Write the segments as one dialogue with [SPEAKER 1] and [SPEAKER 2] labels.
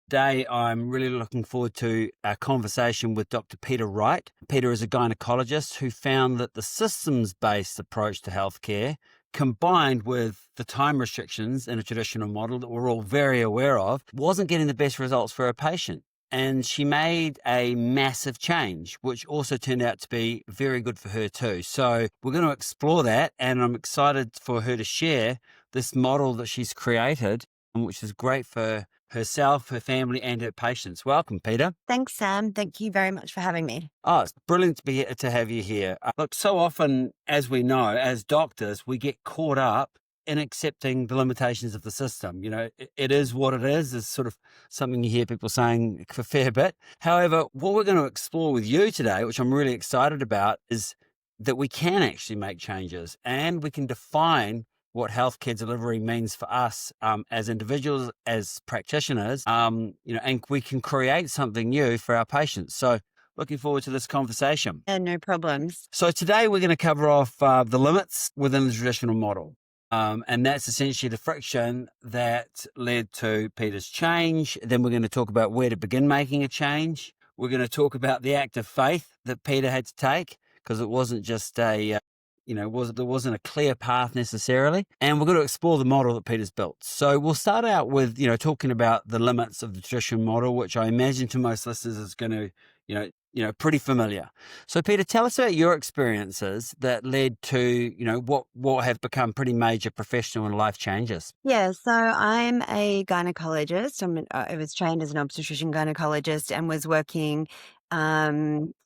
[SPEAKER 1] Today, I'm really looking forward to a conversation with Dr. Peta Wright. Peta is a gynaecologist who found that the systems-based approach to healthcare, combined with the time restrictions in a traditional model that we're all very aware of, wasn't getting the best results for her patient. And she made a massive change, which also turned out to be very good for her too. So we're going to explore that, and I'm excited for her to share this model that she's created, which is great for herself, her family, and her patients. Welcome, Peta.
[SPEAKER 2] Thanks, Sam. Thank you very much for having me.
[SPEAKER 1] Oh, it's brilliant to have you here. Look, so often, as we know, as doctors, we get caught up in accepting the limitations of the system. You know, it is what it is sort of something you hear people saying a fair bit. However, what we're going to explore with you today, which I'm really excited about, is that we can actually make changes and we can define what healthcare delivery means for us as individuals, as practitioners, and we can create something new for our patients. So looking forward to this conversation.
[SPEAKER 2] No problems.
[SPEAKER 1] So today we're going to cover off the limits within the traditional model. And that's essentially the friction that led to Peta's change. Then we're going to talk about where to begin making a change. We're going to talk about the act of faith that Peta had to take, because it wasn't just there wasn't a clear path necessarily. And we're going to explore the model that Peta's built. So we'll start out with, talking about the limits of the traditional model, which I imagine to most listeners is going to, pretty familiar. So Peta, tell us about your experiences that led to, what have become pretty major professional and life changes.
[SPEAKER 2] Yeah, so I'm a gynecologist. I was trained as an obstetrician gynecologist and was working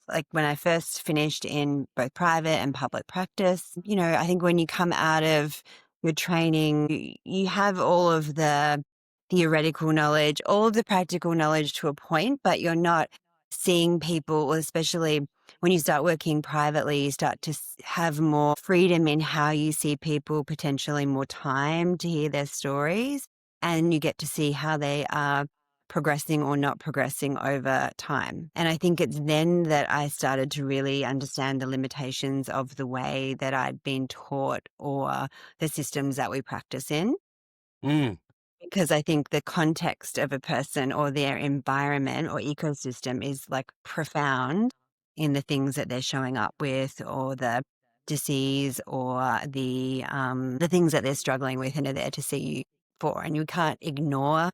[SPEAKER 2] like when I first finished in both private and public practice. I think when you come out of your training, you have all of the theoretical knowledge, all of the practical knowledge to a point, but you're not seeing people, especially when you start working privately, you start to have more freedom in how you see people, potentially more time to hear their stories, and you get to see how they are progressing or not progressing over time. And I think it's then that I started to really understand the limitations of the way that I'd been taught or the systems that we practice in.
[SPEAKER 1] Mm.
[SPEAKER 2] Because I think the context of a person or their environment or ecosystem is like profound in the things that they're showing up with, or the disease, or the things that they're struggling with and are there to see you for. And you can't ignore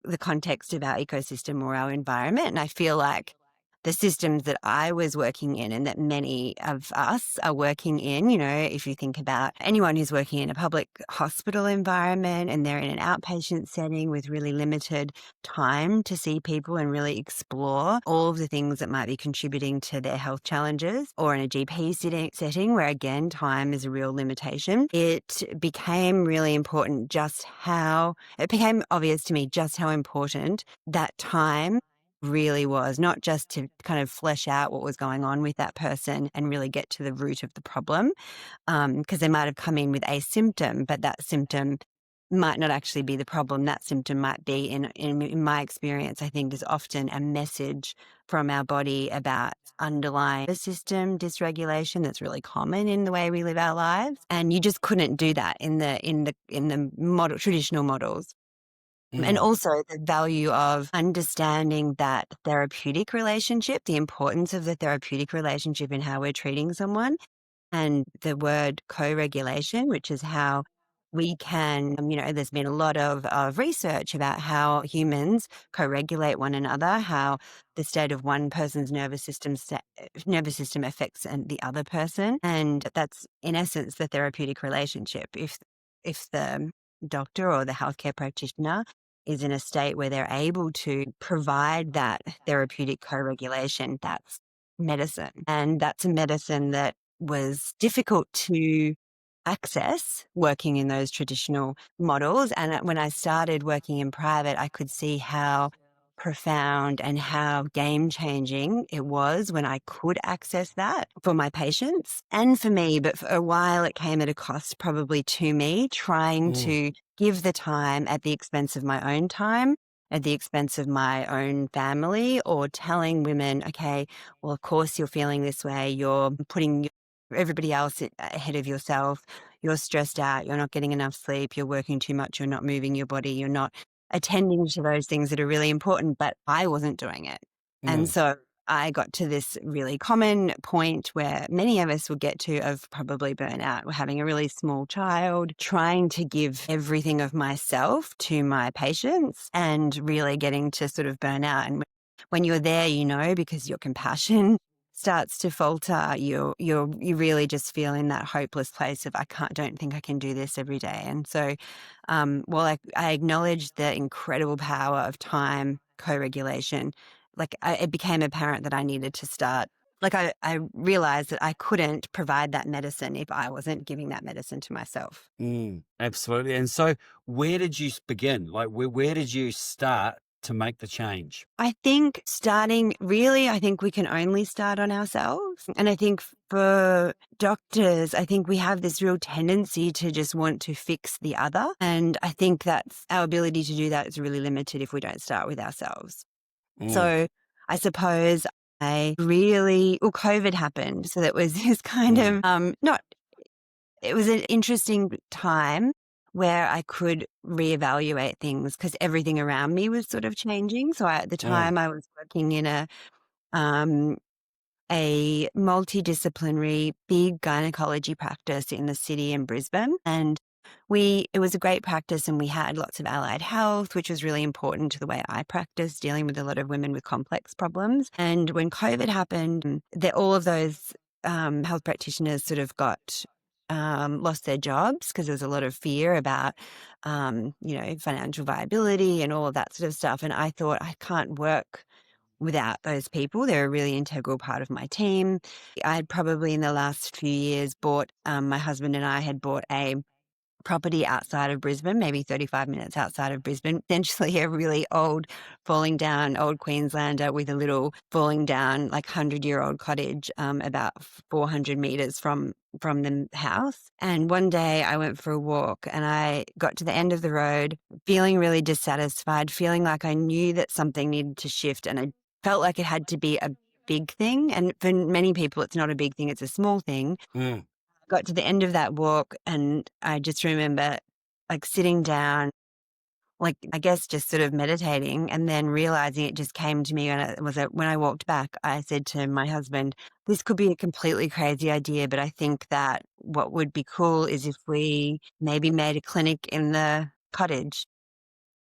[SPEAKER 2] the context of our ecosystem or our environment. And I feel like the systems that I was working in and that many of us are working in, if you think about anyone who's working in a public hospital environment and they're in an outpatient setting with really limited time to see people and really explore all of the things that might be contributing to their health challenges, or in a GP setting where, again, time is a real limitation, it became really important it became obvious to me just how important that time really was, not just to kind of flesh out what was going on with that person and really get to the root of the problem, because they might have come in with a symptom, but that symptom might not actually be the problem. That symptom might be, in my experience, I think, is often a message from our body about underlying system dysregulation that's really common in the way we live our lives. And you just couldn't do that in the traditional models. And also the value of understanding that therapeutic relationship, the importance of the therapeutic relationship in how we're treating someone, and the word co-regulation, which is how we can, there's been a lot of research about how humans co-regulate one another, how the state of one person's nervous system affects the other person. And that's, in essence, the therapeutic relationship. If the doctor or the healthcare practitioner is in a state where they're able to provide that therapeutic co-regulation, that's medicine. And that's a medicine that was difficult to access working in those traditional models. And when I started working in private, I could see how profound and how game-changing it was when I could access that for my patients and for me. But for a while, it came at a cost probably to me, trying to give the time at the expense of my own time, at the expense of my own family, or telling women, okay, well, of course you're feeling this way. You're putting everybody else ahead of yourself. You're stressed out. You're not getting enough sleep. You're working too much. You're not moving your body. You're not attending to those things that are really important, but I wasn't doing it. And
[SPEAKER 1] Mm,
[SPEAKER 2] so I got to this really common point where many of us will get to of probably burnout. We're having a really small child, trying to give everything of myself to my patients and really getting to sort of burn out. And when you're there, because your compassion starts to falter, you really just feel in that hopeless place of don't think I can do this every day. And so, while I acknowledge the incredible power of time co-regulation, it became apparent that I needed to start. I realized that I couldn't provide that medicine if I wasn't giving that medicine to myself.
[SPEAKER 1] absolutely. And so where did you begin? Like where did you start to make the change?
[SPEAKER 2] I think I think we can only start on ourselves. And I think for doctors, I think we have this real tendency to just want to fix the other. And I think that our ability to do that is really limited if we don't start with ourselves.
[SPEAKER 1] Mm,
[SPEAKER 2] So I suppose COVID happened. So that was this kind
[SPEAKER 1] mm,
[SPEAKER 2] of, it was an interesting time where I could reevaluate things because everything around me was sort of changing. So at the
[SPEAKER 1] mm,
[SPEAKER 2] time I was working in um, a multidisciplinary big gynecology practice in the city in Brisbane. And it was a great practice, and we had lots of allied health, which was really important to the way I practice, dealing with a lot of women with complex problems. And when COVID happened, all of those health practitioners sort of lost their jobs because there was a lot of fear about, financial viability and all of that sort of stuff. And I thought, I can't work without those people. They're a really integral part of my team. I had probably in the last few years my husband and I had bought a property outside of Brisbane, maybe 35 minutes outside of Brisbane, essentially a really old, falling down old Queenslander with a little falling down, 100-year-old cottage, about 400 meters from the house. And one day I went for a walk and I got to the end of the road, feeling really dissatisfied, feeling like I knew that something needed to shift, and I felt like it had to be a big thing. And for many people, it's not a big thing, it's a small thing.
[SPEAKER 1] mm,
[SPEAKER 2] Got to the end of that walk and I just remember sitting down, I guess just sort of meditating, and then realizing it just came to me when I walked back. I said to my husband, this could be a completely crazy idea, but I think that what would be cool is if we maybe made a clinic in the cottage.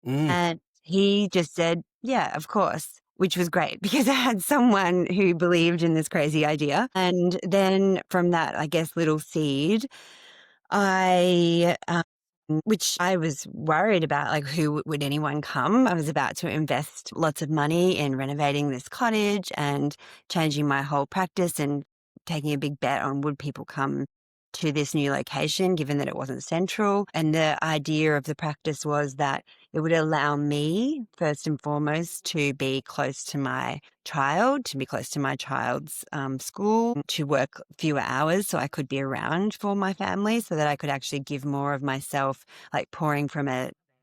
[SPEAKER 1] mm,
[SPEAKER 2] And he just said, yeah, of course, which was great because I had someone who believed in this crazy idea. And then from that, I guess, little seed, which I was worried about, would anyone come? I was about to invest lots of money in renovating this cottage and changing my whole practice and taking a big bet on would people come to this new location, given that it wasn't central. And the idea of the practice was that it would allow me, first and foremost, to be close to my child, to be close to my child's school, to work fewer hours so I could be around for my family, so that I could actually give more of myself, pouring from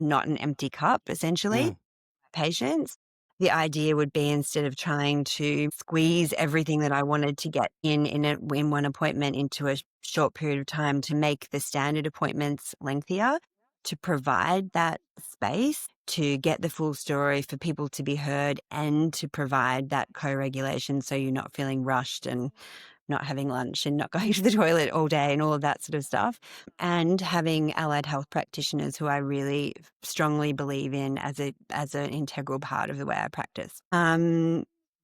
[SPEAKER 2] not an empty cup, essentially,
[SPEAKER 1] mm,
[SPEAKER 2] patients. The idea would be, instead of trying to squeeze everything that I wanted to get in one appointment into a short period of time, to make the standard appointments lengthier, to provide that space to get the full story, for people to be heard, and to provide that co-regulation so you're not feeling rushed and not having lunch and not going to the toilet all day and all of that sort of stuff. And having allied health practitioners who I really strongly believe in as an integral part of the way I practice.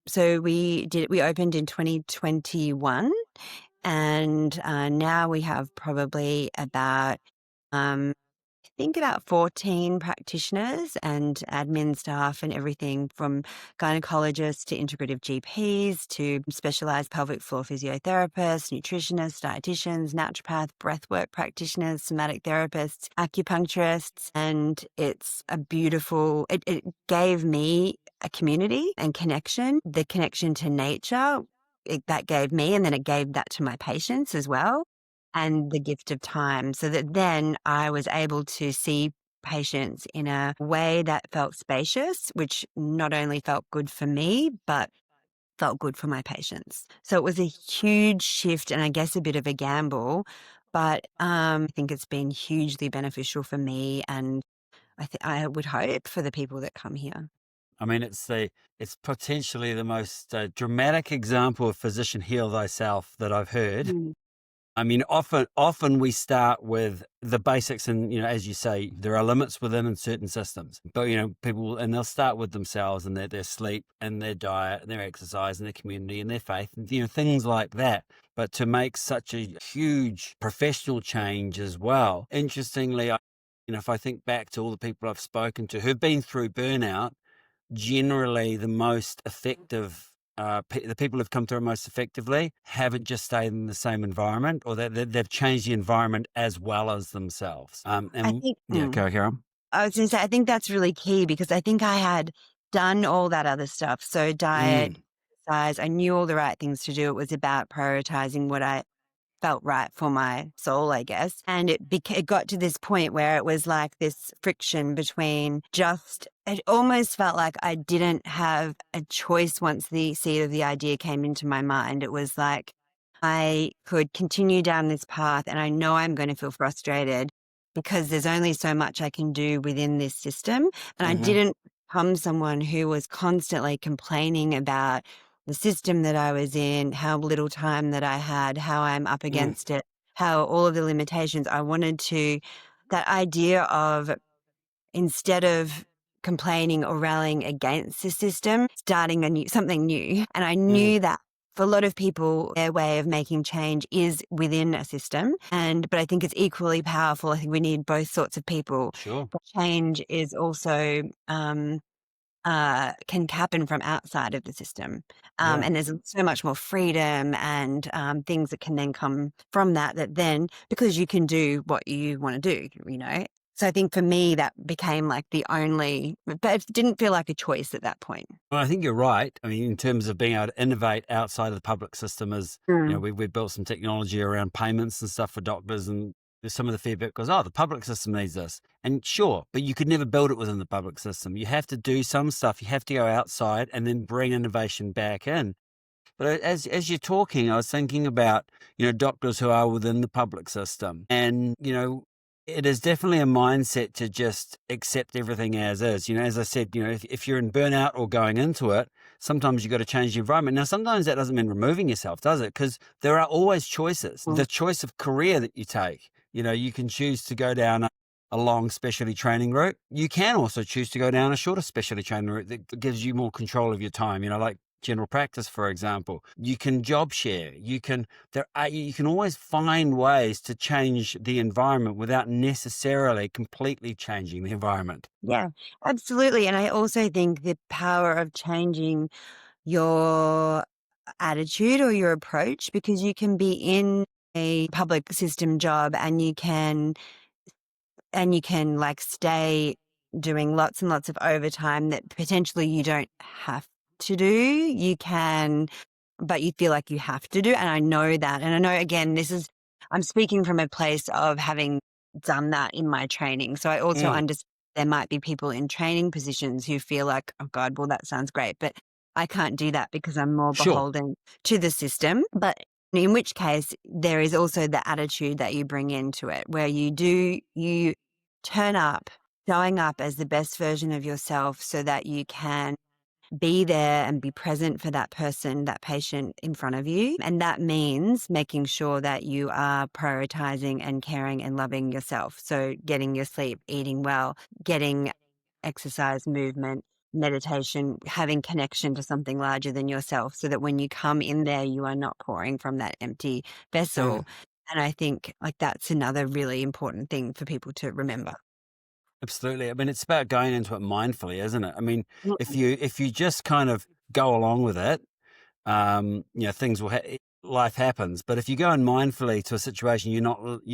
[SPEAKER 2] So we opened in 2021, and now we have probably about I think about 14 practitioners and admin staff, and everything from gynecologists to integrative GPs to specialised pelvic floor physiotherapists, nutritionists, dietitians, naturopath, breathwork practitioners, somatic therapists, acupuncturists. And it's it gave me a community and connection, the connection to nature. That gave me, and then it gave that to my patients as well, and the gift of time, so that then I was able to see patients in a way that felt spacious, which not only felt good for me, but felt good for my patients. So it was a huge shift, and I guess a bit of a gamble, but I think it's been hugely beneficial for me, and I would hope for the people that come here.
[SPEAKER 1] I mean, it's potentially the most dramatic example of physician heal thyself that I've heard.
[SPEAKER 2] Mm.
[SPEAKER 1] I mean, often we start with the basics, and as you say, there are limits within certain systems. But people, and they'll start with themselves and their sleep and their diet and their exercise and their community and their faith, and things like that. But to make such a huge professional change as well, interestingly, if I think back to all the people I've spoken to who've been through burnout, generally the most effective. The people who've come through most effectively haven't just stayed in the same environment, or they've changed the environment as well as themselves.
[SPEAKER 2] I
[SPEAKER 1] And
[SPEAKER 2] think
[SPEAKER 1] yeah, go on.
[SPEAKER 2] I was going to say, I think that's really key because I think I had done all that other stuff. So diet,
[SPEAKER 1] Mm,
[SPEAKER 2] exercise, I knew all the right things to do. It was about prioritizing what I felt right for my soul, I guess. And it got to this point where it was like this friction between it almost felt like I didn't have a choice once the seed of the idea came into my mind. It was like I could continue down this path and I know I'm going to feel frustrated because there's only so much I can do within this system. And I
[SPEAKER 1] hmm
[SPEAKER 2] didn't become someone who was constantly complaining about the system that I was in, how little time that I had, how I'm up
[SPEAKER 1] mm,
[SPEAKER 2] against it, how all of the limitations. I wanted that idea of instead of complaining or rallying against the system, starting something new. And I
[SPEAKER 1] mm,
[SPEAKER 2] knew that for a lot of people, their way of making change is within a system. But I think it's equally powerful. I think we need both sorts of people.
[SPEAKER 1] sure.
[SPEAKER 2] But change is also can happen from outside of the system.
[SPEAKER 1] Yeah.
[SPEAKER 2] And there's so much more freedom and things that can then come from that then, because you can do what you want to do. So I think for me, that became like but it didn't feel like a choice at that point.
[SPEAKER 1] Well, I think you're right. I mean, in terms of being able to innovate outside of the public system,
[SPEAKER 2] Mm.
[SPEAKER 1] we've built some technology around payments and stuff for doctors, and there's some of the feedback goes, oh, the public system needs this. And sure, but you could never build it within the public system. You have to do some stuff. You have to go outside and then bring innovation back in. But as you're talking, I was thinking about, doctors who are within the public system. And, it is definitely a mindset to just accept everything as is. As I said, if you're in burnout or going into it, sometimes you've got to change the environment. Now, sometimes that doesn't mean removing yourself, does it? Because there are always choices.
[SPEAKER 2] Mm.
[SPEAKER 1] The choice of career that you take, you can choose to go down a long specialty training route. You can also choose to go down a shorter specialty training route that gives you more control of your time, like general practice, for example. You can job share. You can always find ways to change the environment without necessarily completely changing the environment.
[SPEAKER 2] Yeah, absolutely. And I also think the power of changing your attitude or your approach, because you can be in a public system job and you can like stay doing lots and lots of overtime that potentially you don't have to do. But you feel like you have to do. And I know that. And I know, again, I'm speaking from a place of having done that in my training. So I also
[SPEAKER 1] Mm,
[SPEAKER 2] understand there might be people in training positions who feel like, oh God, well, that sounds great, but I can't do that because I'm more
[SPEAKER 1] sure.
[SPEAKER 2] beholden to the system. But in which case, there is also the attitude that you bring into it where you turn up, showing up as the best version of yourself so that you can be there and be present for that person, that patient in front of you. And that means making sure that you are prioritizing and caring and loving yourself. So getting your sleep, eating well, getting exercise, movement, meditation, having connection to something larger than yourself so that when you come in there, you are not pouring from that empty
[SPEAKER 1] Mm,
[SPEAKER 2] vessel. And I think like that's another really important thing for people to remember.
[SPEAKER 1] absolutely. I mean, it's about going into it mindfully, isn't it? I mean, if
[SPEAKER 2] Mm.
[SPEAKER 1] you just kind of go along with it, things will life happens. But if you go in mindfully to a situation you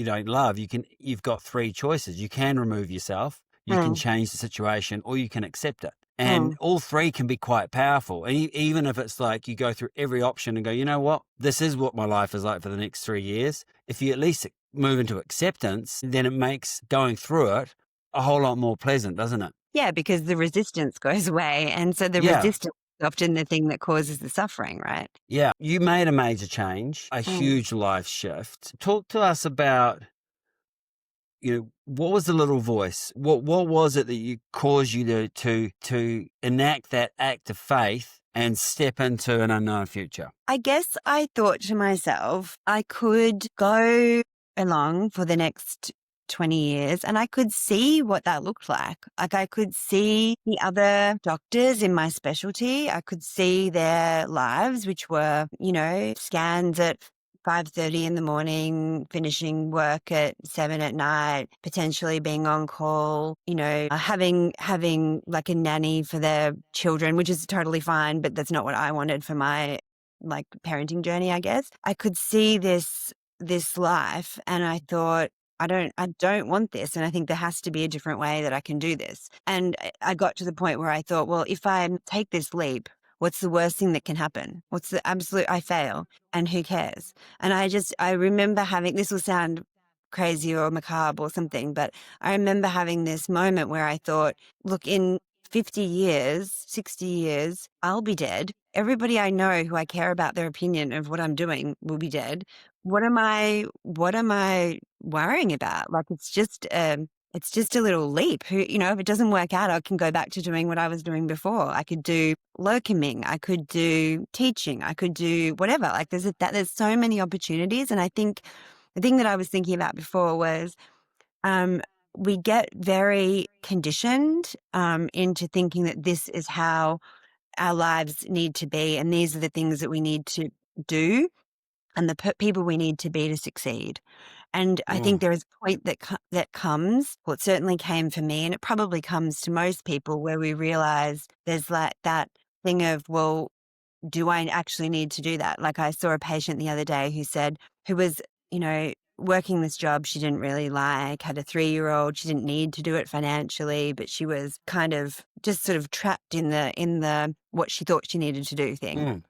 [SPEAKER 1] don't love, you've got three choices. You can remove yourself, you can
[SPEAKER 2] Mm.
[SPEAKER 1] change the situation, or you can accept it. And
[SPEAKER 2] Mm.
[SPEAKER 1] all three can be quite powerful. And even if it's like you go through every option and go, you know what, this is what my life is like for the next 3 years. If you at least move into acceptance, then it makes going through it a whole lot more pleasant, doesn't it?
[SPEAKER 2] Yeah, because the resistance goes away. And so the
[SPEAKER 1] Yeah.
[SPEAKER 2] resistance is often the thing that causes the suffering, right?
[SPEAKER 1] Yeah. You made a major change, a
[SPEAKER 2] Mm.
[SPEAKER 1] huge life shift. Talk to us about, what was the little voice? What was it that you caused you to enact that act of faith and step into an unknown future?
[SPEAKER 2] I guess I thought to myself, I could go along for the next 20 years and I could see what that looked like. Like I could see the other doctors in my specialty. I could see their lives, which were, scans at 5:30 in the morning, finishing work at 7 at night, potentially being on call, having like a nanny for their children, which is totally fine, but that's not what I wanted for my like parenting journey, I guess. I could see this life and I thought, I don't want this. And I think there has to be a different way that I can do this. And I got to the point where I thought, well, if I take this leap, what's the worst thing that can happen? What's the absolute, I fail and who cares? And I remember having, this will sound crazy or macabre or something, but I remember having this moment where I thought, look, in 50 years, 60 years, I'll be dead. Everybody I know who I care about their opinion of what I'm doing will be dead. What am I worrying about? Like it's just a little leap. If it doesn't work out, I can go back to doing what I was doing before. I could do locuming, I could do teaching, I could do whatever. Like there's so many opportunities. And I think the thing that I was thinking about before was we get very conditioned into thinking that this is how our lives need to be, and these are the things that we need to do, and the people we need to be to succeed. And I think
[SPEAKER 1] Mm,
[SPEAKER 2] there is a point that comes, well, it certainly came for me, and it probably comes to most people, where we realize there's like that thing of, well, do I actually need to do that? Like I saw a patient the other day who was, working this job she didn't really like, had a 3-year-old. She didn't need to do it financially, but she was kind of just sort of trapped in the what she thought she needed to do thing.
[SPEAKER 1] mm,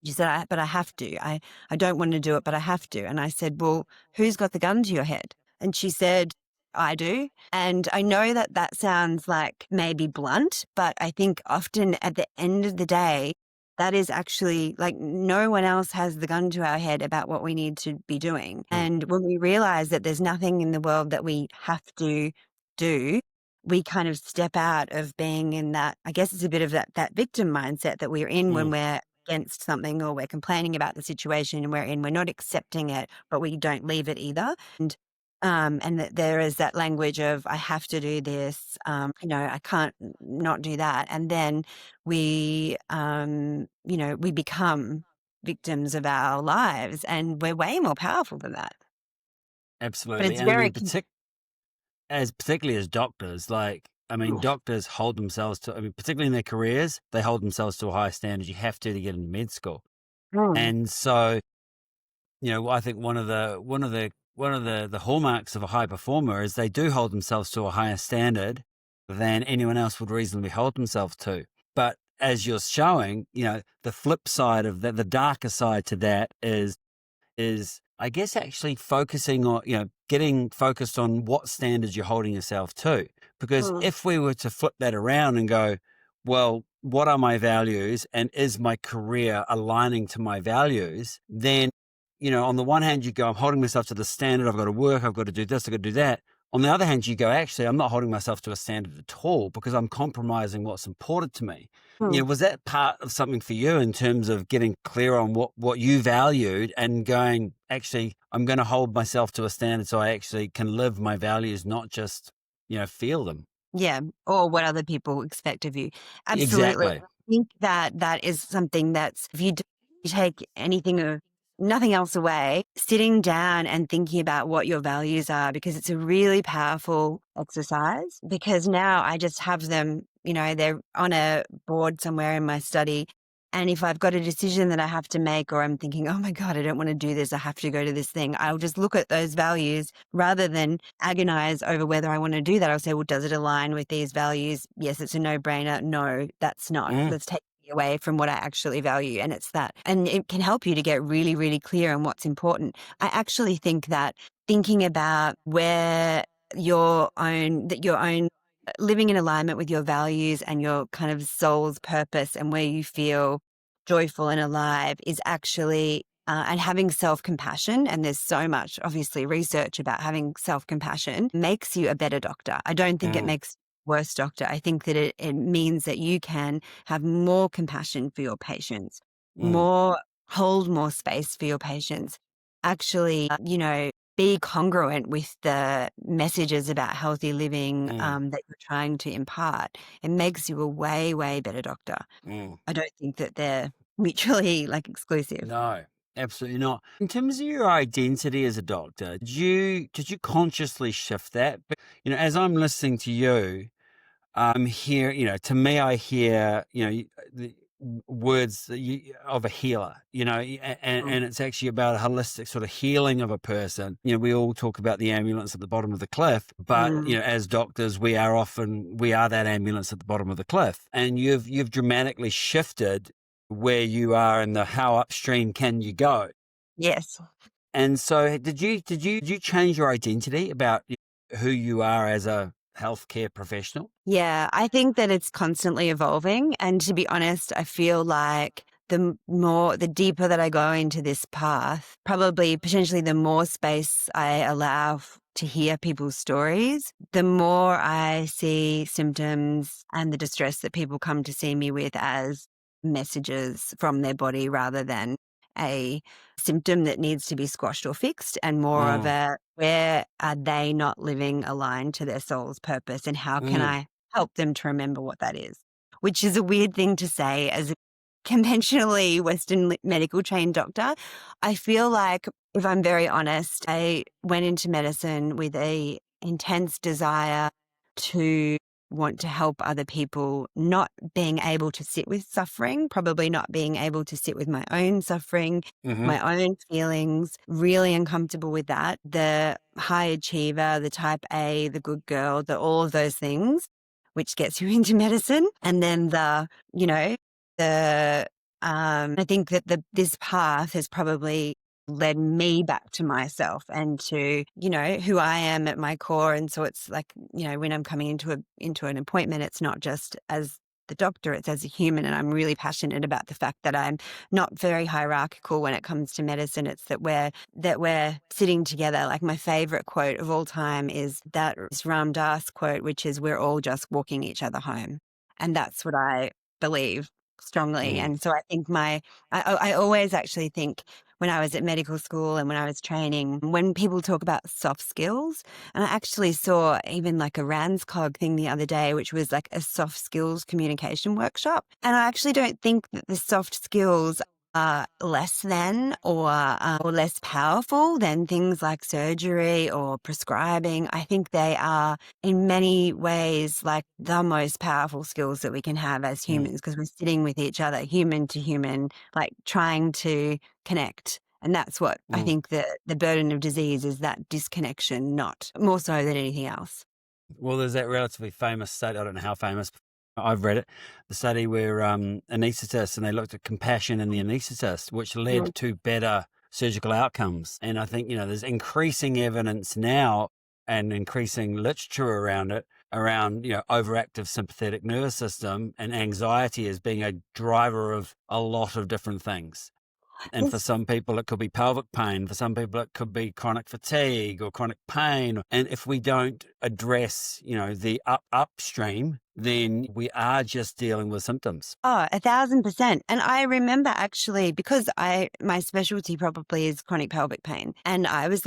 [SPEAKER 2] She said, but I have to. I don't want to do it, but I have to. And I said, well, who's got the gun to your head? And she said, I do. And I know that that sounds like maybe blunt, but I think often at the end of the day, that is actually like no one else has the gun to our head about what we need to be doing.
[SPEAKER 1] mm,
[SPEAKER 2] And when we realize that there's nothing in the world that we have to do, we kind of step out of being in that, I guess it's a bit of that victim mindset that we're in when
[SPEAKER 1] mm,
[SPEAKER 2] we're against something or we're complaining about the situation we're in. We're not accepting it, but we don't leave it either. And that there is that language of, I have to do this, I can't not do that. And then we become victims of our lives, and we're way more powerful than that. But
[SPEAKER 1] absolutely.
[SPEAKER 2] it's
[SPEAKER 1] And I
[SPEAKER 2] very,
[SPEAKER 1] mean, particularly as doctors, like, I mean, doctors hold themselves to, I mean, particularly in their careers, they hold themselves to a high standard. You have to get into med school.
[SPEAKER 2] Mm,
[SPEAKER 1] And so, I think one of the hallmarks of a high performer is they do hold themselves to a higher standard than anyone else would reasonably hold themselves to. But as you're showing, the flip side of that, the darker side to that is I guess actually focusing on, getting focused on what standards you're holding yourself to. Because
[SPEAKER 2] mm,
[SPEAKER 1] if we were to flip that around and go, well, what are my values and is my career aligning to my values? Then, on the one hand, you go, I'm holding myself to the standard. I've got to work. I've got to do this. I've got to do that. On the other hand, you go, actually, I'm not holding myself to a standard at all because I'm compromising what's important to me.
[SPEAKER 2] mm.
[SPEAKER 1] Was that part of something for you in terms of getting clear on what you valued and going, actually, I'm going to hold myself to a standard so I actually can live my values, not just, feel them?
[SPEAKER 2] Yeah, or what other people expect of you. Absolutely.
[SPEAKER 1] Exactly.
[SPEAKER 2] I think that that is something that's, if you take anything or nothing else away, sitting down and thinking about what your values are, because it's a really powerful exercise. Because now I just have them, they're on a board somewhere in my study. And if I've got a decision that I have to make, or I'm thinking, oh my God, I don't want to do this, I have to go to this thing, I'll just look at those values rather than agonize over whether I want to do that. I'll say, well, does it align with these values? Yes, it's a no-brainer. No, that's not.
[SPEAKER 1] Mm,
[SPEAKER 2] Let's take me away from what I actually value. And it's that. And it can help you to get really, really clear on what's important. I actually think that thinking about where your own living in alignment with your values and your kind of soul's purpose and where you feel joyful and alive is actually and having self-compassion, and there's so much, obviously, research about having self-compassion, makes you a better doctor. I don't think it
[SPEAKER 1] Mm,
[SPEAKER 2] makes you a worse doctor. I think that it means that you can have more compassion for your patients,
[SPEAKER 1] mm,
[SPEAKER 2] more hold more space for your patients, actually, be congruent with the messages about healthy living
[SPEAKER 1] mm,
[SPEAKER 2] that you're trying to impart. It makes you a way, way better doctor.
[SPEAKER 1] mm.
[SPEAKER 2] I don't think that they're mutually exclusive.
[SPEAKER 1] No, absolutely not. In terms of your identity as a doctor, did you consciously shift that? But, as I'm listening to you, I'm here. To me, I hear the words of a healer. And it's actually about a holistic sort of healing of a person. We all talk about the ambulance at the bottom of the cliff, but
[SPEAKER 2] Mm.
[SPEAKER 1] as doctors, we are that ambulance at the bottom of the cliff. And you've dramatically shifted where you are and the how upstream can you go.
[SPEAKER 2] Yes.
[SPEAKER 1] And so, did you change your identity about who you are as a healthcare professional?
[SPEAKER 2] Yeah, I think that it's constantly evolving. And to be honest, I feel like the deeper that I go into this path, probably potentially the more space I allow to hear people's stories, the more I see symptoms and the distress that people come to see me with as messages from their body rather than a symptom that needs to be squashed or fixed, and more of
[SPEAKER 1] Mm,
[SPEAKER 2] a where are they not living aligned to their soul's purpose, and how can
[SPEAKER 1] mm,
[SPEAKER 2] I help them to remember what that is? Which is a weird thing to say as a conventionally Western medical trained doctor. I feel like, if I'm very honest, I went into medicine with a intense desire to want to help other people, not being able to sit with suffering, probably not being able to sit with my own suffering,
[SPEAKER 1] mm-hmm,
[SPEAKER 2] my own feelings, really uncomfortable with that. The high achiever, the type A, the good girl, all of those things, which gets you into medicine. And then you know, the, I think that this path has probably led me back to myself and to, who I am at my core. And so it's like, when I'm coming into an appointment, it's not just as the doctor, it's as a human. And I'm really passionate about the fact that I'm not very hierarchical when it comes to medicine. It's that we're sitting together. Like, my favorite quote of all time is that Ram Dass quote, which is, "We're all just walking each other home." And that's what I believe strongly.
[SPEAKER 1] mm,
[SPEAKER 2] And so I think I always actually think, when I was at medical school and when I was training, when people talk about soft skills, and I actually saw even like a RANSCOG thing the other day, which was like a soft skills communication workshop. And I actually don't think that the soft skills are less than or less powerful than things like surgery or prescribing. I think they are, in many ways, like the most powerful skills that we can have as
[SPEAKER 1] mm,
[SPEAKER 2] humans, because we're sitting with each other, human to human, like trying to connect. And that's what I
[SPEAKER 1] mm.
[SPEAKER 2] think the burden of disease is, that disconnection, not more so than anything else.
[SPEAKER 1] Well, there's that relatively famous study. I don't know how famous. I've read it. The study where anaesthetists, and they looked at compassion in the anaesthetist, which
[SPEAKER 2] Mm.
[SPEAKER 1] led to better surgical outcomes. And I think there's increasing evidence now and increasing literature around it, around overactive sympathetic nervous system and anxiety as being a driver of a lot of different things. And for
[SPEAKER 2] Yes.
[SPEAKER 1] some people, it could be pelvic pain. For some people, it could be chronic fatigue or chronic pain. And if we don't address, the upstream, then we are just dealing with symptoms.
[SPEAKER 2] Oh, 1,000%. And I remember, actually, because my specialty probably is chronic pelvic pain, and I was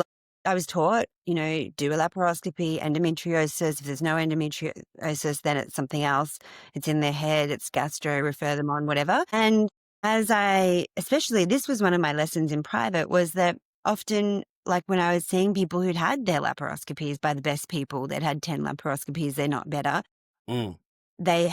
[SPEAKER 2] taught, do a laparoscopy, endometriosis. If there's no endometriosis, then it's something else. It's in their head, it's gastro, refer them on, whatever. And especially, this was one of my lessons in private, was that often, like when I was seeing people who'd had their laparoscopies by the best people, they'd had 10 laparoscopies, they're not better.
[SPEAKER 1] Mm,
[SPEAKER 2] They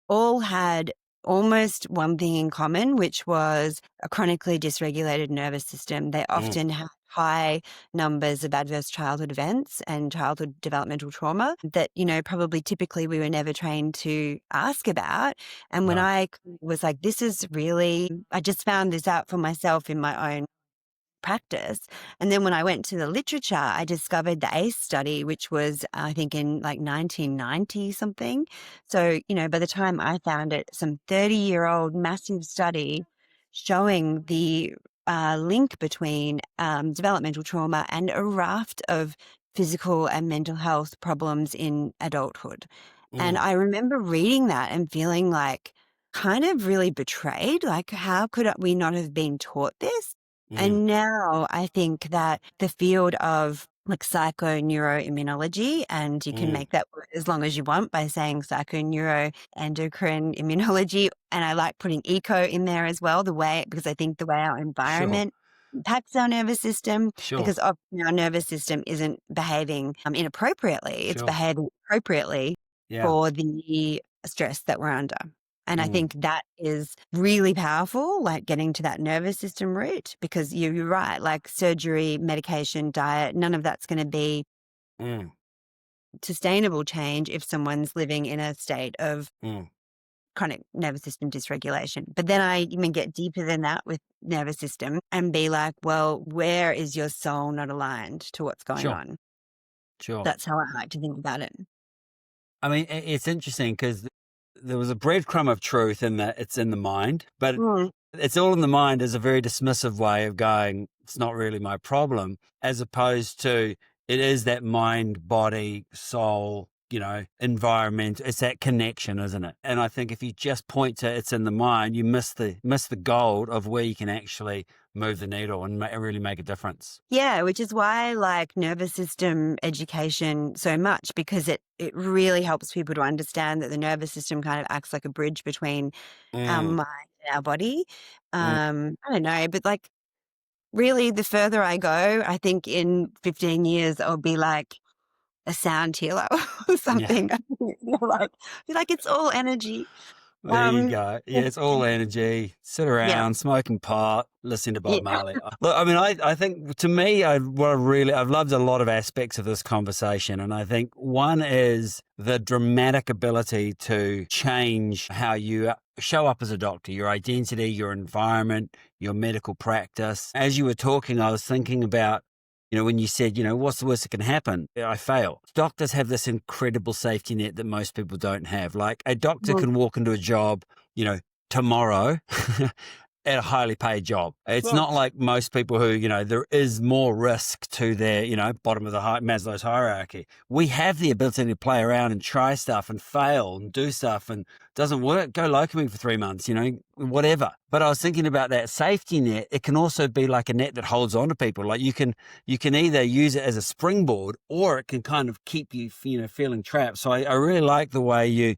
[SPEAKER 2] all had almost one thing in common, which was a chronically dysregulated nervous system. They
[SPEAKER 1] mm,
[SPEAKER 2] often had high numbers of adverse childhood events and childhood developmental trauma that, probably typically we were never trained to ask about. And when
[SPEAKER 1] no.
[SPEAKER 2] I was like, I just found this out for myself in my own practice. And then when I went to the literature, I discovered the ACE study, which was, I think, in like 1990 something. So, by the time I found it, some 30-year-old massive study showing the link between developmental trauma and a raft of physical and mental health problems in adulthood. And
[SPEAKER 1] Mm,
[SPEAKER 2] I remember reading that and feeling like kind of really betrayed. Like, how could we not have been taught this?
[SPEAKER 1] mm,
[SPEAKER 2] And now I think that the field of like psychoneuroimmunology, and you can
[SPEAKER 1] mm.
[SPEAKER 2] make that word as long as you want by saying psychoneuroendocrine immunology. And I like putting eco in there as well, because I think the way our
[SPEAKER 1] Sure,
[SPEAKER 2] environment impacts our nervous system,
[SPEAKER 1] sure,
[SPEAKER 2] because often our nervous system isn't behaving inappropriately, it's
[SPEAKER 1] sure.
[SPEAKER 2] behaving appropriately
[SPEAKER 1] Yeah.
[SPEAKER 2] for the stress that we're under. And I
[SPEAKER 1] Mm,
[SPEAKER 2] think that is really powerful, like getting to that nervous system root, because you're right, like surgery, medication, diet, none of that's going to be
[SPEAKER 1] mm,
[SPEAKER 2] sustainable change if someone's living in a state of
[SPEAKER 1] mm.
[SPEAKER 2] chronic nervous system dysregulation. But then I even get deeper than that with nervous system and be like, well, where is your soul not aligned to what's going
[SPEAKER 1] Sure,
[SPEAKER 2] on?
[SPEAKER 1] sure.
[SPEAKER 2] That's how I like to think about it.
[SPEAKER 1] I mean, it's interesting because there was a breadcrumb of truth in that it's in the mind, but
[SPEAKER 2] Mm.
[SPEAKER 1] it's all in the mind is a very dismissive way of going, it's not really my problem, as opposed to it is that mind, body, soul, environment. It's that connection, isn't it? And I think if you just point to it's in the mind, you miss the gold of where you can actually move the needle and really make a difference.
[SPEAKER 2] Yeah, which is why I like nervous system education so much, because it really helps people to understand that the nervous system kind of acts like a bridge between our
[SPEAKER 1] Mm,
[SPEAKER 2] mind and our body.
[SPEAKER 1] mm,
[SPEAKER 2] I don't know, but like really the further I go, I think in 15 years I'll be like a sound healer or
[SPEAKER 1] yeah.
[SPEAKER 2] something. Like, be like it's all energy.
[SPEAKER 1] There you
[SPEAKER 2] Um,
[SPEAKER 1] go. Yeah, it's all energy. Sit
[SPEAKER 2] yeah,
[SPEAKER 1] around, smoking pot, listening to Bob
[SPEAKER 2] yeah.
[SPEAKER 1] Marley. Look, I mean, I think to me, I've loved a lot of aspects of this conversation. And I think one is the dramatic ability to change how you show up as a doctor, your identity, your environment, your medical practice. As you were talking, I was thinking about when you said, what's the worst that can happen? I fail. Doctors have this incredible safety net that most people don't have. Like a doctor
[SPEAKER 2] Mm,
[SPEAKER 1] can walk into a job, tomorrow at a highly paid job. It's
[SPEAKER 2] yeah.
[SPEAKER 1] not like most people who, there is more risk to their, bottom of the Maslow's hierarchy. We have the ability to play around and try stuff and fail and do stuff and doesn't work, go locuming for 3 months, whatever. But I was thinking about that safety net. It can also be like a net that holds on to people. Like you can either use it as a springboard or it can kind of keep you, feeling trapped. So I really like the way you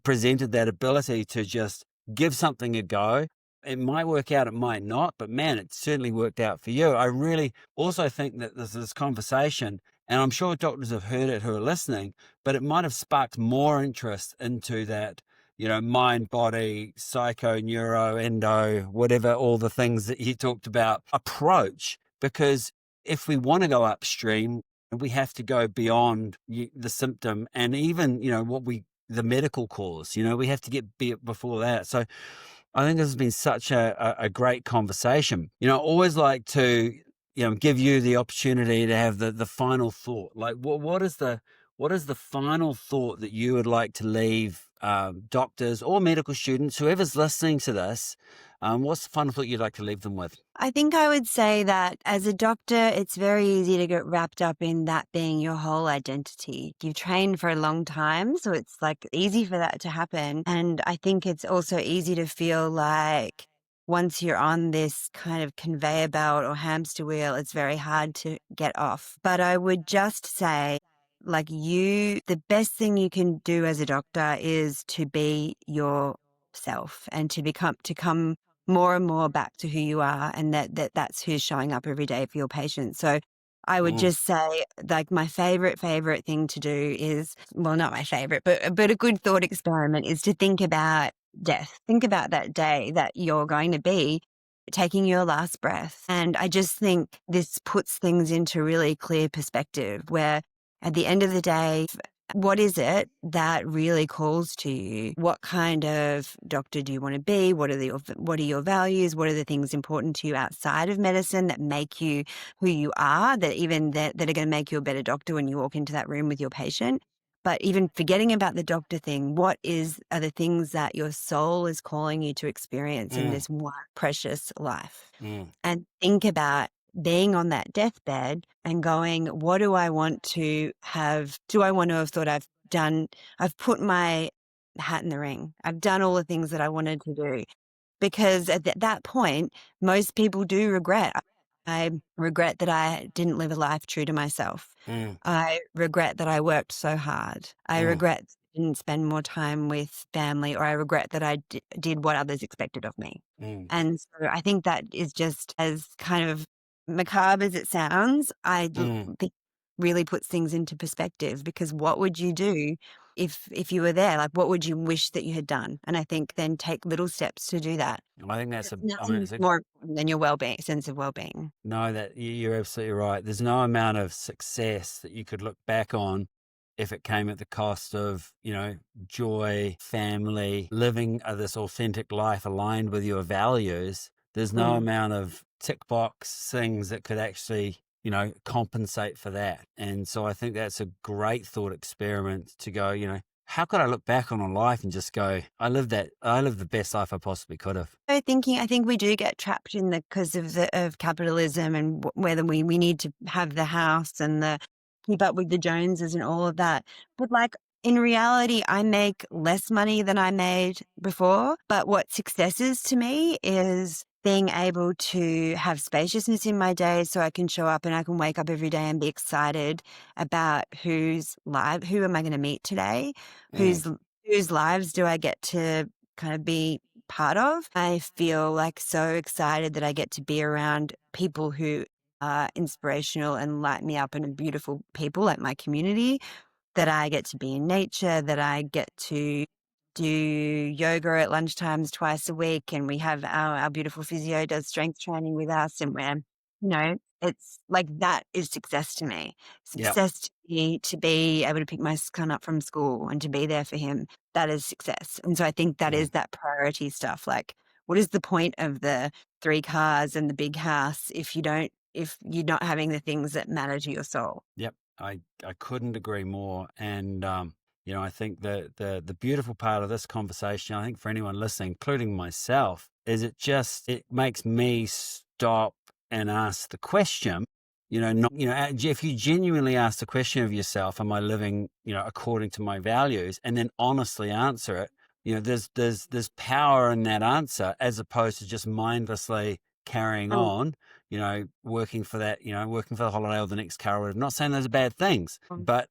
[SPEAKER 1] presented that ability to just give something a go. It might work out, it might not, but man, it certainly worked out for you. I really also think that this conversation, and I'm sure doctors have heard it who are listening, but it might have sparked more interest into that, mind, body, psycho, neuro, endo, whatever, all the things that you talked about approach. Because if we want to go upstream, we have to go beyond the symptom and even, the medical cause, we have to get before that. So I think this has been such a great conversation. I always like to, give you the opportunity to have the final thought. Like what is the final thought that you would like to leave doctors or medical students, whoever's listening to this? What's the final thought you'd like to leave them with?
[SPEAKER 2] I think I would say that as a doctor, it's very easy to get wrapped up in that being your whole identity. You've trained for a long time, so it's like easy for that to happen. And I think it's also easy to feel like once you're on this kind of conveyor belt or hamster wheel, it's very hard to get off. But I would just say, like the best thing you can do as a doctor is to be yourself and to come more and more back to who you are, and that's who's showing up every day for your patients. So I would
[SPEAKER 1] Mm,
[SPEAKER 2] just say, like, my favorite thing to do is, well, not my favorite, but a good thought experiment is to think about death. Think about that day that you're going to be taking your last breath. And I just think this puts things into really clear perspective, where at the end of the day, what is it that really calls to you? What kind of doctor do you want to be? What are your values? What are the things important to you outside of medicine that make you who you are, that are going to make you a better doctor when you walk into that room with your patient? But even forgetting about the doctor thing, are the things that your soul is calling you to experience in
[SPEAKER 1] Mm,
[SPEAKER 2] this one precious life?
[SPEAKER 1] mm,
[SPEAKER 2] And think about being on that deathbed and going, what do I want to have? Do I want to have thought I've put my hat in the ring. I've done all the things that I wanted to do. Because at that point, most people do regret. I regret that I didn't live a life true to myself.
[SPEAKER 1] mm,
[SPEAKER 2] I regret that I worked so hard. I
[SPEAKER 1] mm,
[SPEAKER 2] regret that I didn't spend more time with family, or I regret that I did what others expected of me.
[SPEAKER 1] mm,
[SPEAKER 2] And so I think that is just as kind of macabre as it sounds,
[SPEAKER 1] mm.
[SPEAKER 2] think really puts things into perspective, because what would you do if you were there? Like, what would you wish that you had done? And I think then take little steps to do that.
[SPEAKER 1] I think that's
[SPEAKER 2] There's
[SPEAKER 1] I mean,
[SPEAKER 2] nothing
[SPEAKER 1] it's a
[SPEAKER 2] more important than your well-being, sense of well-being.
[SPEAKER 1] no, that you're absolutely right. There's no amount of success that you could look back on if it came at the cost of, joy, family, living this authentic life aligned with your values. There's no
[SPEAKER 2] Mm.
[SPEAKER 1] amount of tick box things that could actually, compensate for that. And so I think that's a great thought experiment to go, how could I look back on a life and just go, I lived the best life I possibly could have.
[SPEAKER 2] I think we do get trapped in because of capitalism, and whether we need to have the house and the keep up with the Joneses and all of that. But like, in reality, I make less money than I made before. But what success is to me is being able to have spaciousness in my day, so I can show up and I can wake up every day and be excited about who am I going to meet today,
[SPEAKER 1] Mm,
[SPEAKER 2] whose lives do I get to kind of be part of. I feel like so excited that I get to be around people who are inspirational and light me up, and are beautiful people like my community, that I get to be in nature, that I get to do yoga at lunchtimes twice a week, and we have our beautiful physio does strength training with us, and it's like, that is success to me.
[SPEAKER 1] yeah.
[SPEAKER 2] Success to me to be able to pick my son up from school and to be there for him. That is success. And so I think that
[SPEAKER 1] Mm.
[SPEAKER 2] is that priority stuff. Like, what is the point of the 3 cars and the big house if you're not having the things that matter to your soul?
[SPEAKER 1] Yep, I couldn't agree more. And I think the beautiful part of this conversation, I think for anyone listening, including myself, is it makes me stop and ask the question. Not if you genuinely ask the question of yourself, am I living according to my values, and then honestly answer it. There's power in that answer, as opposed to just mindlessly carrying
[SPEAKER 2] Mm,
[SPEAKER 1] on, working for that, working for the holiday or the next car. I'm not saying those are bad things,
[SPEAKER 2] mm.
[SPEAKER 1] but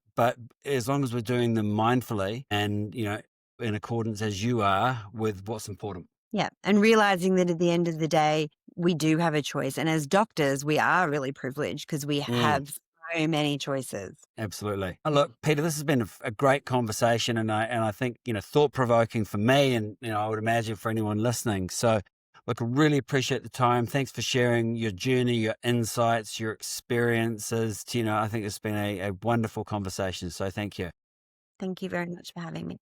[SPEAKER 1] as long as we're doing them mindfully and, in accordance as you are with what's important.
[SPEAKER 2] Yeah, and realizing that at the end of the day, we do have a choice. And as doctors, we are really privileged because we
[SPEAKER 1] Mm,
[SPEAKER 2] have so many choices.
[SPEAKER 1] absolutely. Look, Peter, this has been a great conversation, and I think, thought provoking for me, and, I would imagine for anyone listening. So, look, I really appreciate the time. Thanks for sharing your journey, your insights, your experiences. I think it's been a wonderful conversation. So thank you.
[SPEAKER 2] Thank you very much for having me.